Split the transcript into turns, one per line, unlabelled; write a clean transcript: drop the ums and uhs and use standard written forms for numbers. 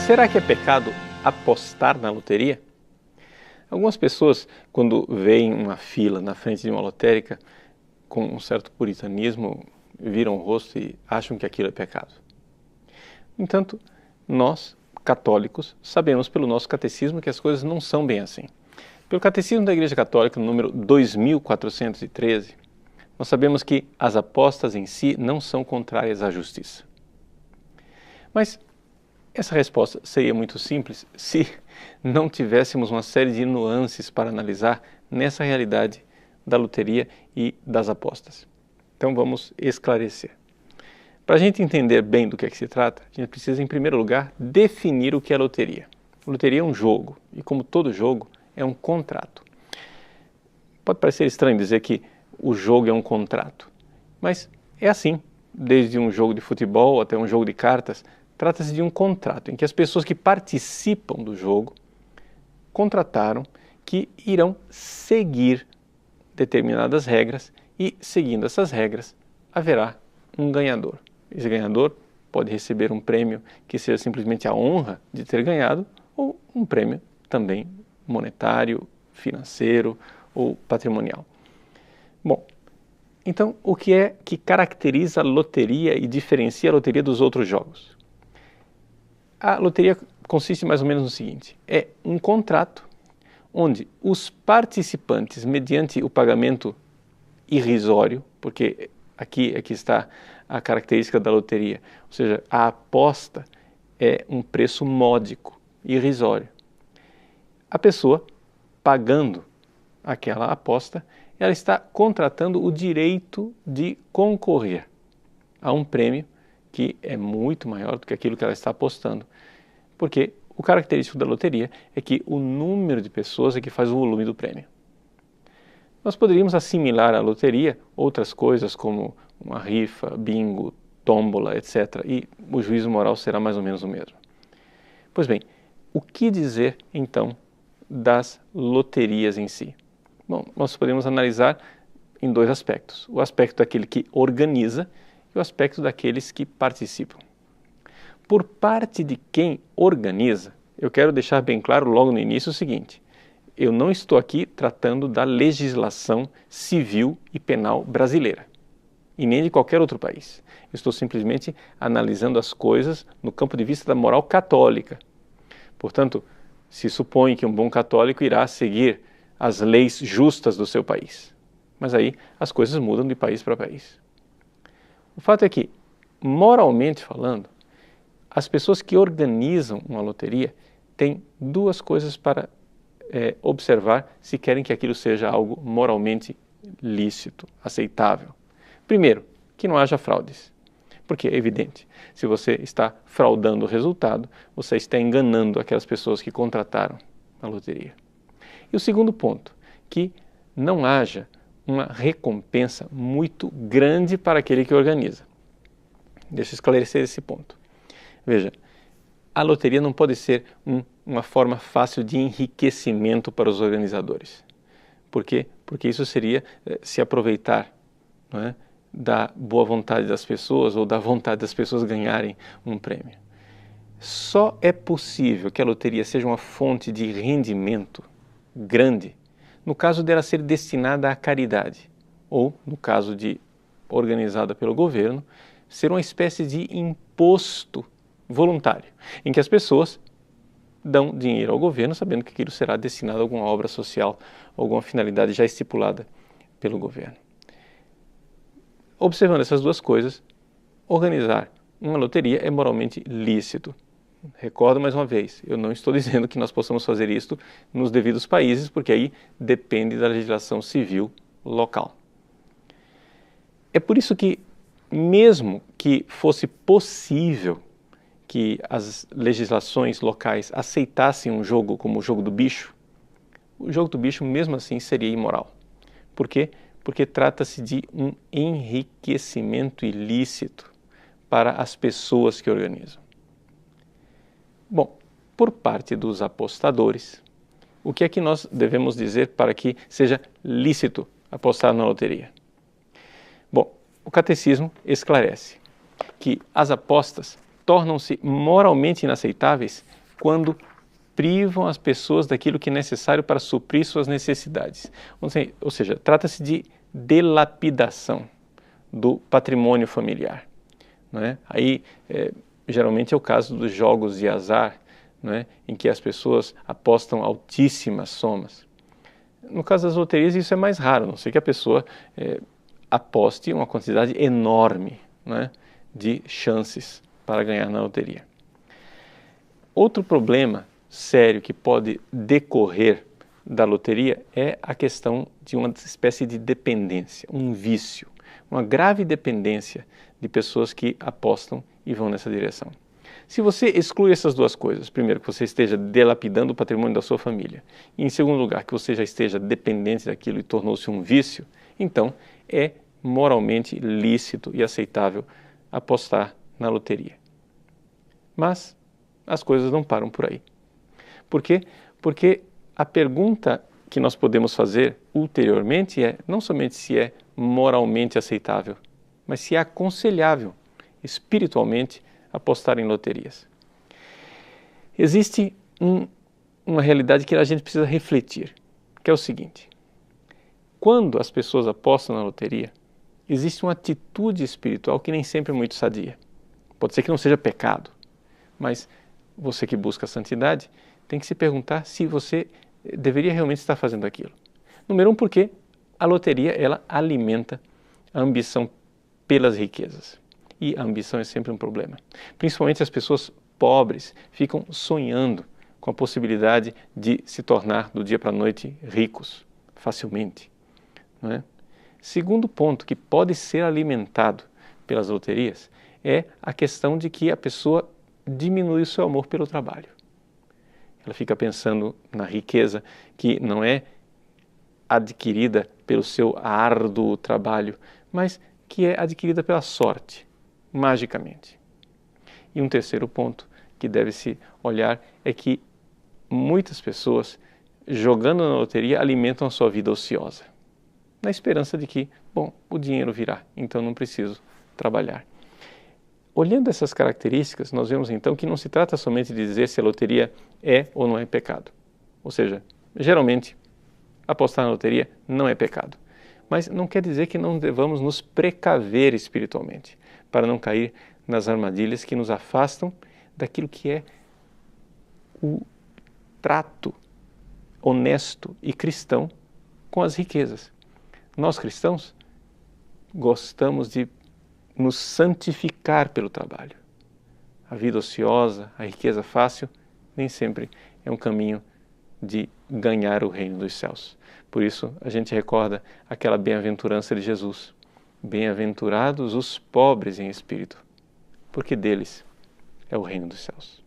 Será que é pecado apostar na loteria? Algumas pessoas, quando veem uma fila na frente de uma lotérica, com um certo puritanismo, viram o rosto e acham que aquilo é pecado. No entanto, nós, católicos, sabemos pelo nosso catecismo que as coisas não são bem assim. Pelo Catecismo da Igreja Católica, no número 2413, nós sabemos que as apostas em si não são contrárias à justiça. Mas essa resposta seria muito simples se não tivéssemos uma série de nuances para analisar nessa realidade da loteria e das apostas. Então vamos esclarecer. Para a gente entender bem do que é que se trata, a gente precisa, em primeiro lugar, definir o que é loteria. Loteria é um jogo e, como todo jogo, é um contrato. Pode parecer estranho dizer que o jogo é um contrato, mas é assim. Desde um jogo de futebol até um jogo de cartas, trata-se de um contrato em que as pessoas que participam do jogo contrataram que irão seguir determinadas regras e, seguindo essas regras, haverá um ganhador. Esse ganhador pode receber um prêmio que seja simplesmente a honra de ter ganhado ou um prêmio também monetário, financeiro ou patrimonial. Bom, então o que é que caracteriza a loteria e diferencia a loteria dos outros jogos? A loteria consiste mais ou menos no seguinte: é um contrato onde os participantes, mediante o pagamento irrisório, porque aqui está a característica da loteria, ou seja, a aposta é um preço módico, irrisório. A pessoa, pagando aquela aposta, ela está contratando o direito de concorrer a um prêmio que é muito maior do que aquilo que ela está apostando, porque o característico da loteria é que o número de pessoas é que faz o volume do prêmio. Nós poderíamos assimilar à loteria outras coisas como uma rifa, bingo, tómbola, etc. E o juízo moral será mais ou menos o mesmo. Pois bem, o que dizer então das loterias em si? Bom, nós podemos analisar em dois aspectos: o aspecto daquele que organiza e o aspecto daqueles que participam. Por parte de quem organiza, eu quero deixar bem claro logo no início o seguinte: eu não estou aqui tratando da legislação civil e penal brasileira, e nem de qualquer outro país. Eu estou simplesmente analisando as coisas no campo de vista da moral católica. Portanto, se supõe que um bom católico irá seguir as leis justas do seu país. Mas aí as coisas mudam de país para país. O fato é que, moralmente falando, as pessoas que organizam uma loteria têm duas coisas para observar se querem que aquilo seja algo moralmente lícito, aceitável. Primeiro, que não haja fraudes. Porque é evidente, se você está fraudando o resultado, você está enganando aquelas pessoas que contrataram a loteria. E o segundo ponto, que não haja uma recompensa muito grande para aquele que organiza. Deixa eu esclarecer esse ponto. Veja, a loteria não pode ser uma forma fácil de enriquecimento para os organizadores. Por quê? Porque isso seria se aproveitar, não é, da boa vontade das pessoas ou da vontade das pessoas ganharem um prêmio. Só é possível que a loteria seja uma fonte de rendimento grande no caso dela ser destinada à caridade, ou, no caso de organizada pelo governo, ser uma espécie de imposto voluntário, em que as pessoas dão dinheiro ao governo sabendo que aquilo será destinado a alguma obra social, alguma finalidade já estipulada pelo governo. Observando essas duas coisas, organizar uma loteria é moralmente lícito. Recordo mais uma vez, eu não estou dizendo que nós possamos fazer isto nos devidos países, porque aí depende da legislação civil local. É por isso que, mesmo que fosse possível que as legislações locais aceitassem um jogo como o jogo do bicho, o jogo do bicho mesmo assim seria imoral. Por quê? Porque trata-se de um enriquecimento ilícito para as pessoas que organizam. Bom, por parte dos apostadores, o que é que nós devemos dizer para que seja lícito apostar na loteria? Bom, o catecismo esclarece que as apostas tornam-se moralmente inaceitáveis quando privam as pessoas daquilo que é necessário para suprir suas necessidades. Ou seja, trata-se de delapidação do patrimônio familiar. Não é? Aí, geralmente é o caso dos jogos de azar, não é? Em que as pessoas apostam altíssimas somas. No caso das loterias, isso é mais raro, a não ser que a pessoa aposte uma quantidade enorme, não é? De chances para ganhar na loteria. Outro problema sério que pode decorrer da loteria é a questão de uma espécie de dependência, um vício, uma grave dependência de pessoas que apostam e vão nessa direção. Se você exclui essas duas coisas, primeiro que você esteja dilapidando o patrimônio da sua família, e em segundo lugar que você já esteja dependente daquilo e tornou-se um vício, então é moralmente lícito e aceitável apostar na loteria. Mas as coisas não param por aí. Por quê? Porque a pergunta que nós podemos fazer ulteriormente é não somente se é moralmente aceitável, mas se é aconselhável espiritualmente apostar em loterias. Existe uma realidade que a gente precisa refletir, que é o seguinte: quando as pessoas apostam na loteria, existe uma atitude espiritual que nem sempre é muito sadia. Pode ser que não seja pecado, mas você que busca a santidade tem que se perguntar se você deveria realmente estar fazendo aquilo. Número 1, porque a loteria ela alimenta a ambição pelas riquezas. E a ambição é sempre um problema. Principalmente as pessoas pobres ficam sonhando com a possibilidade de se tornar do dia para a noite ricos, facilmente. Não é? Segundo ponto que pode ser alimentado pelas loterias é a questão de que a pessoa diminui o seu amor pelo trabalho. Ela fica pensando na riqueza que não é adquirida pelo seu árduo trabalho, mas que é adquirida pela sorte, magicamente. E um terceiro ponto que deve-se olhar é que muitas pessoas, jogando na loteria, alimentam a sua vida ociosa, na esperança de que, bom, o dinheiro virá, então não preciso trabalhar. Olhando essas características, nós vemos então que não se trata somente de dizer se a loteria é ou não é pecado. Ou seja, geralmente, apostar na loteria não é pecado. Mas não quer dizer que não devamos nos precaver espiritualmente, para não cair nas armadilhas que nos afastam daquilo que é o trato honesto e cristão com as riquezas. Nós cristãos gostamos de nos santificar pelo trabalho. A vida ociosa, a riqueza fácil, nem sempre é um caminho de ganhar o reino dos céus. Por isso, a gente recorda aquela bem-aventurança de Jesus. Bem-aventurados os pobres em espírito, porque deles é o reino dos céus.